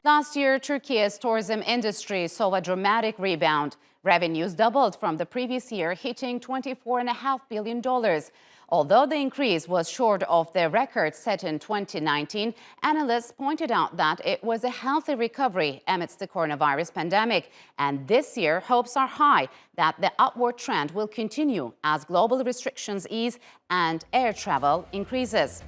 Last year, Turkey's tourism industry saw a dramatic rebound. Revenues doubled from the previous year, hitting $24.5 billion. Although the increase was short of the record set in 2019, analysts pointed out that it was a healthy recovery amidst the coronavirus pandemic. And this year, hopes are high that the upward trend will continue as global restrictions ease and air travel increases.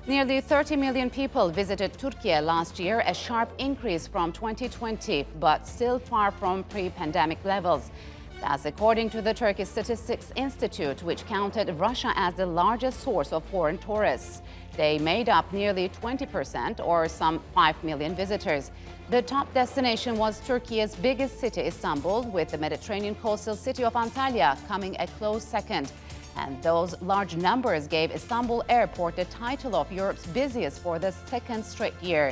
Nearly 30 million people visited Türkiye last year, a sharp increase from 2020, but still far from pre-pandemic levels. That's according to the Turkish Statistics Institute, which counted Russia as the largest source of foreign tourists. They made up nearly 20%, or some 5 million visitors. The top destination was Turkey's biggest city, Istanbul, with the Mediterranean coastal city of Antalya coming a close second. And those large numbers gave Istanbul Airport the title of Europe's busiest for the second straight year.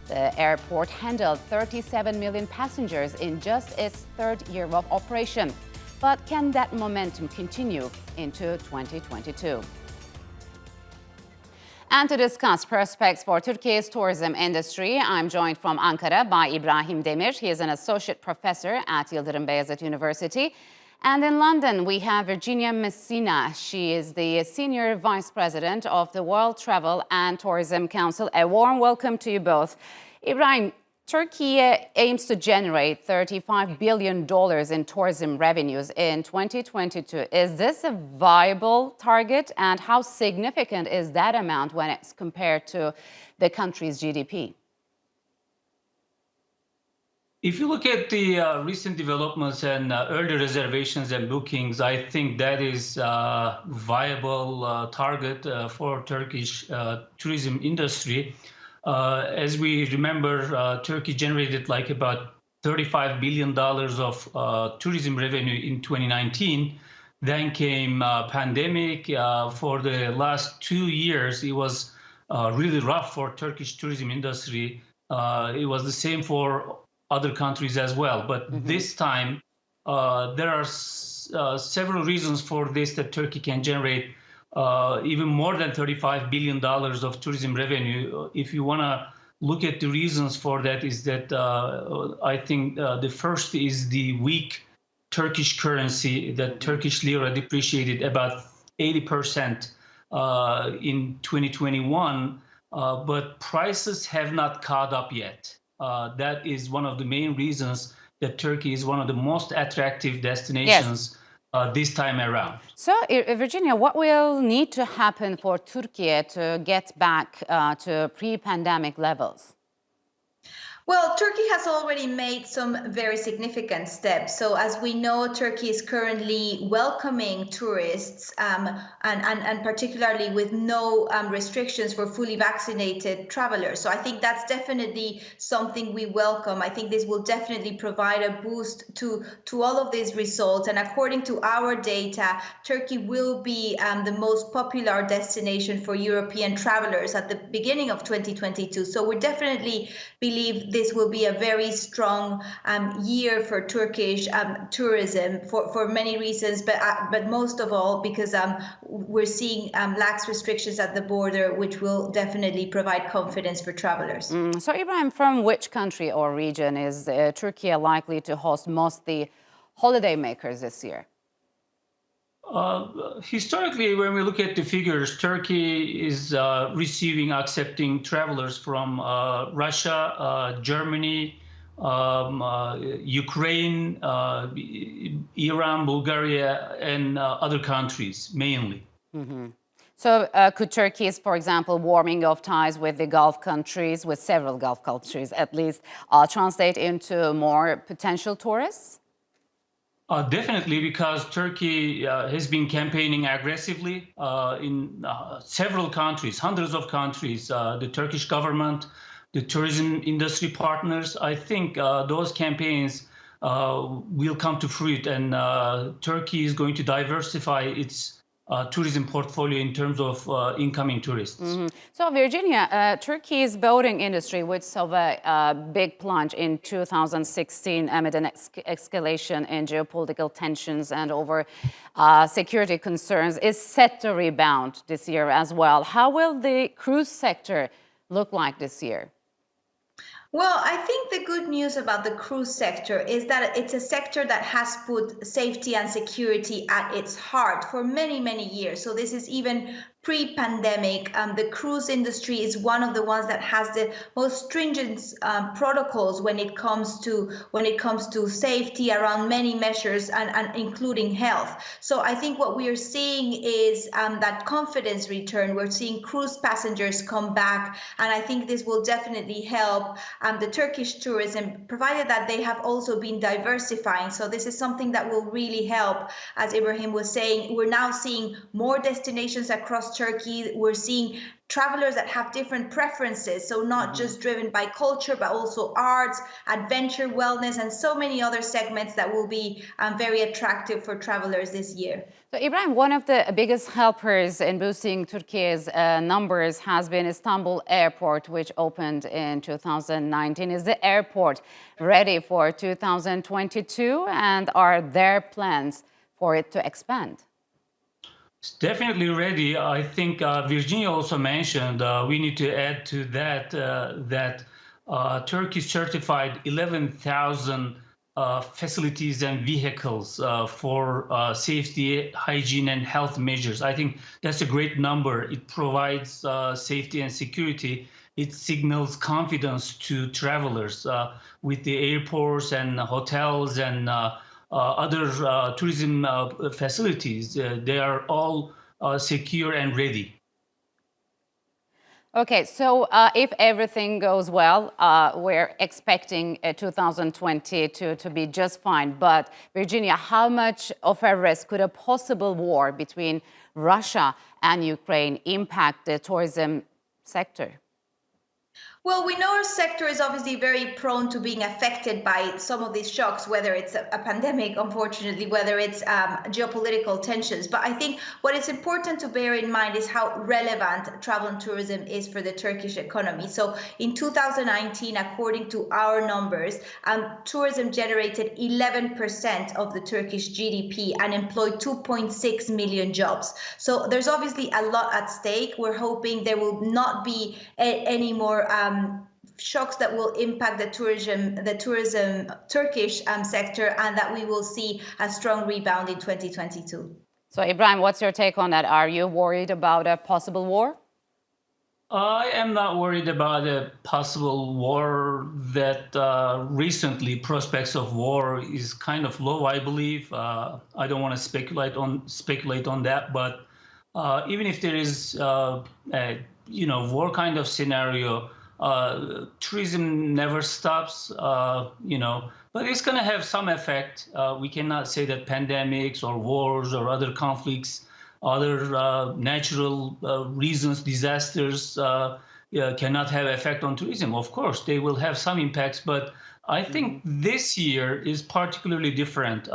The airport handled 37 million passengers in just its third year of operation. But can that momentum continue into 2022? And to discuss prospects for Turkey's tourism industry, I'm joined from Ankara by Ibrahim Demir. He is an associate professor at Yildirim Beyazit University. And in London, we have Virginia Messina. She is the Senior Vice President of the World Travel and Tourism Council. A warm welcome to you both. Ibrahim, Turkey aims to generate $35 billion in tourism revenues in 2022. Is this a viable target? And how significant is that amount when it's compared to the country's GDP? If you look at the recent developments and early reservations and bookings, I think that is a viable target for Turkish tourism industry. As we remember, Turkey generated like about $35 billion of tourism revenue in 2019. Then came pandemic. For the last 2 years, it was really rough for Turkish tourism industry. It was the same for other countries as well. But this time, there are several reasons for this that Turkey can generate even more than $35 billion of tourism revenue. If you want to look at the reasons for that, is that I think the first is the weak Turkish currency. The Turkish lira depreciated about 80% in 2021, but prices have not caught up yet. That is one of the main reasons that Turkey is one of the most attractive destinations this time around. So, Virginia, what will need to happen for Turkey to get back to pre-pandemic levels? Well, Turkey has already made some very significant steps. So as we know, Turkey is currently welcoming tourists and particularly with no restrictions for fully vaccinated travelers. So I think that's definitely something we welcome. I think this will definitely provide a boost to all of these results. And according to our data, Turkey will be the most popular destination for European travelers at the beginning of 2022. So we definitely believe this will be a very strong year for Turkish tourism for many reasons, but most of all because we're seeing lax restrictions at the border, which will definitely provide confidence for travelers. So, Ibrahim, from which country or region is Turkey likely to host most the holiday makers this year? Historically, when we look at the figures, Turkey is accepting travelers from Russia, Germany, Ukraine, Iran, Bulgaria, and other countries, mainly. So could Turkey's, for example, warming of ties with the Gulf countries, with several Gulf countries at least, translate into more potential tourists? Definitely, because Turkey has been campaigning aggressively in several countries, hundreds of countries, the Turkish government, the tourism industry partners. I think those campaigns will come to fruit, and Turkey is going to diversify its tourism portfolio in terms of incoming tourists. So, Virginia, Turkey's boating industry, which saw a big plunge in 2016 amid an escalation in geopolitical tensions and over security concerns, is set to rebound this year as well. How will the cruise sector look like this year? Well, I think the good news about the cruise sector is that it's a sector that has put safety and security at its heart for many, many years. So this is even pre-pandemic. The cruise industry is one of the ones that has the most stringent protocols when it comes to safety around many measures and including health. So I think what we are seeing is that confidence return. We're seeing cruise passengers come back, and I think this will definitely help the Turkish tourism, provided that they have also been diversifying. So this is something that will really help. As Ibrahim was saying, we're now seeing more destinations across Turkey. We're seeing travelers that have different preferences, so not just driven by culture, but also arts, adventure, wellness, and so many other segments that will be very attractive for travelers this year. So, Ibrahim, one of the biggest helpers in boosting Turkey's numbers has been Istanbul Airport, which opened in 2019. Is the airport ready for 2022, and are there plans for it to expand? It's definitely ready. I think Virginia also mentioned we need to add to that that Turkey certified 11,000 facilities and vehicles for safety, hygiene, and health measures. I think that's a great number. It provides safety and security. It signals confidence to travelers with the airports and hotels and other tourism facilities. They are all secure and ready. Okay, so if everything goes well, we're expecting 2022 to be just fine. But Virginia, how much of a risk could a possible war between Russia and Ukraine impact the tourism sector? Well, we know our sector is obviously very prone to being affected by some of these shocks, whether it's a pandemic, unfortunately, whether it's geopolitical tensions. But I think what is important to bear in mind is how relevant travel and tourism is for the Turkish economy. So in 2019, according to our numbers, tourism generated 11% of the Turkish GDP and employed 2.6 million jobs. So there's obviously a lot at stake. We're hoping there will not be any more shocks that will impact the tourism Turkish sector, and that we will see a strong rebound in 2022. So, Ibrahim, what's your take on that? Are you worried about a possible war? I am not worried about a possible war. That recently prospects of war is kind of low, I believe. I don't want to speculate on that, but even if there is a war kind of scenario, tourism never stops, but it's going to have some effect. We cannot say that pandemics or wars or other conflicts, other natural reasons, disasters cannot have effect on tourism. Of course, they will have some impacts, but I think this year is particularly different.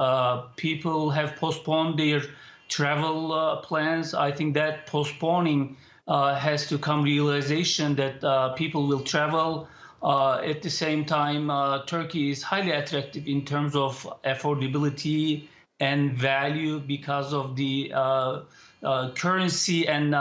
People have postponed their travel plans. I think that postponing has to come realization that people will travel. At the same time, Turkey is highly attractive in terms of affordability and value because of the currency and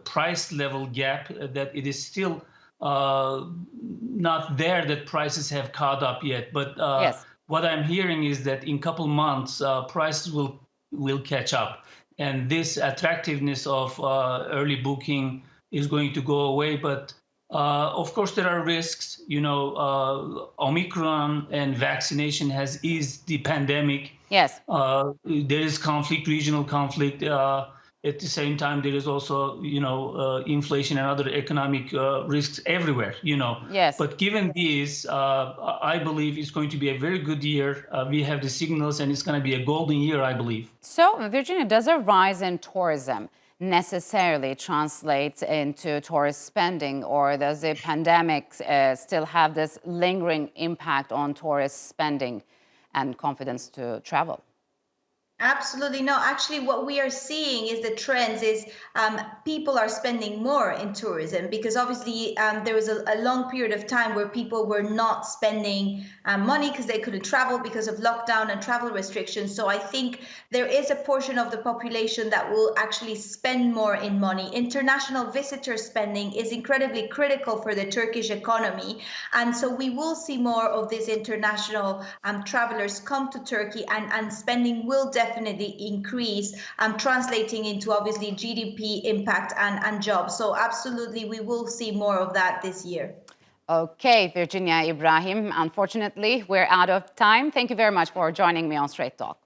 price level gap, that it is still not there, that prices have caught up yet. But Yes. what I'm hearing is that in a couple months, prices will catch up. And this attractiveness of early booking is going to go away. But of course, there are risks. Omicron and vaccination has eased the pandemic. Yes. There is conflict, regional conflict. At the same time, there is also, inflation and other economic risks everywhere, Yes. But given these, I believe it's going to be a very good year. We have the signals, and it's going to be a golden year, I believe. So, Virginia, does a rise in tourism necessarily translate into tourist spending, or does the pandemic still have this lingering impact on tourist spending and confidence to travel? Absolutely. No, actually, what we are seeing is the trends is people are spending more in tourism because obviously there was a long period of time where people were not spending money because they couldn't travel because of lockdown and travel restrictions. So I think there is a portion of the population that will actually spend more in money. International visitor spending is incredibly critical for the Turkish economy. And so we will see more of these international travelers come to Turkey and spending will definitely increase, translating into obviously GDP impact and jobs. So absolutely, we will see more of that this year. Okay, Virginia, Ibrahim, unfortunately, we're out of time. Thank you very much for joining me on Straight Talk.